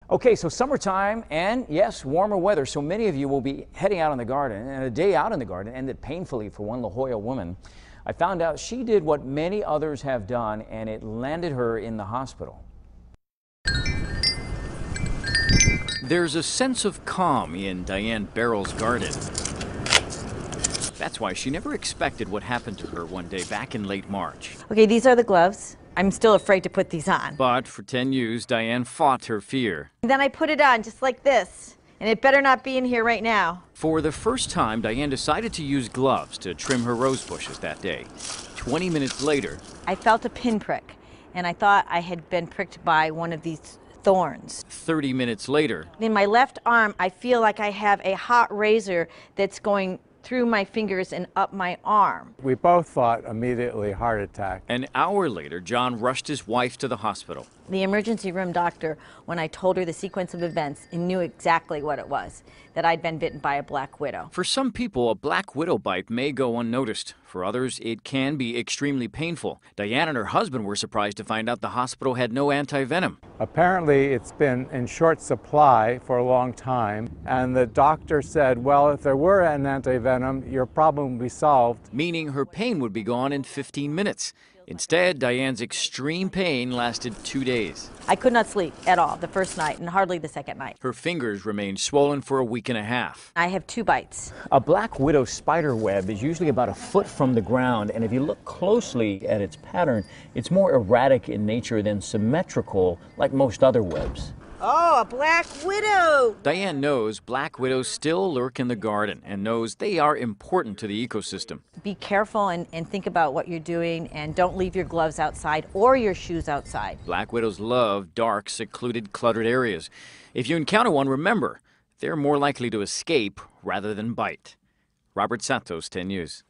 Okay, so summertime and yes, warmer weather. So many of you will be heading out in the garden, and a day out in the garden ended painfully for one La Jolla woman. I found out she did what many others have done, and it landed her in the hospital. There's a sense of calm in Diane Barrel's garden. That's why she never expected what happened to her one day back in late March. Okay, these are the gloves. I'm still afraid to put these on. But for 10 years, Diane fought her fear. And then I put it on just like this, and it better not be in here right now. For the first time, Diane decided to use gloves to trim her rose bushes that day. 20 minutes later, I felt a pinprick, and I thought I had been pricked by one of these thorns. 30 minutes later, In my left arm, I feel like I have a hot razor that's going through my fingers and up my arm. We both thought immediately heart attack. an hour later, John rushed his wife to the hospital. The emergency room doctor, when I told her the sequence of events, knew exactly what it was, that I'd been bitten by a black widow. For some people, a black widow bite may go unnoticed. For others, it can be extremely painful. Diane and her husband were surprised to find out the hospital had no antivenom. Apparently it's been in short supply for a long time, and the doctor said, well, if there were an antivenom, your problem would be solved. Meaning her pain would be gone in 15 minutes. Instead, Diane's extreme pain lasted 2 days. I could not sleep at all the first night and hardly the second night. Her fingers remained swollen for a week and a half. I have 2 bites. A black widow spider web is usually about a foot from the ground, and if you look closely at its pattern, it's more erratic in nature than symmetrical like most other webs. Oh, a black widow! Diane knows black widows still lurk in the garden and knows they are important to the ecosystem. Be careful and think about what you're doing, and don't leave your gloves outside or your shoes outside. Black widows love dark, secluded, cluttered areas. If you encounter one, remember, they're more likely to escape rather than bite. Robert Santos, 10 News.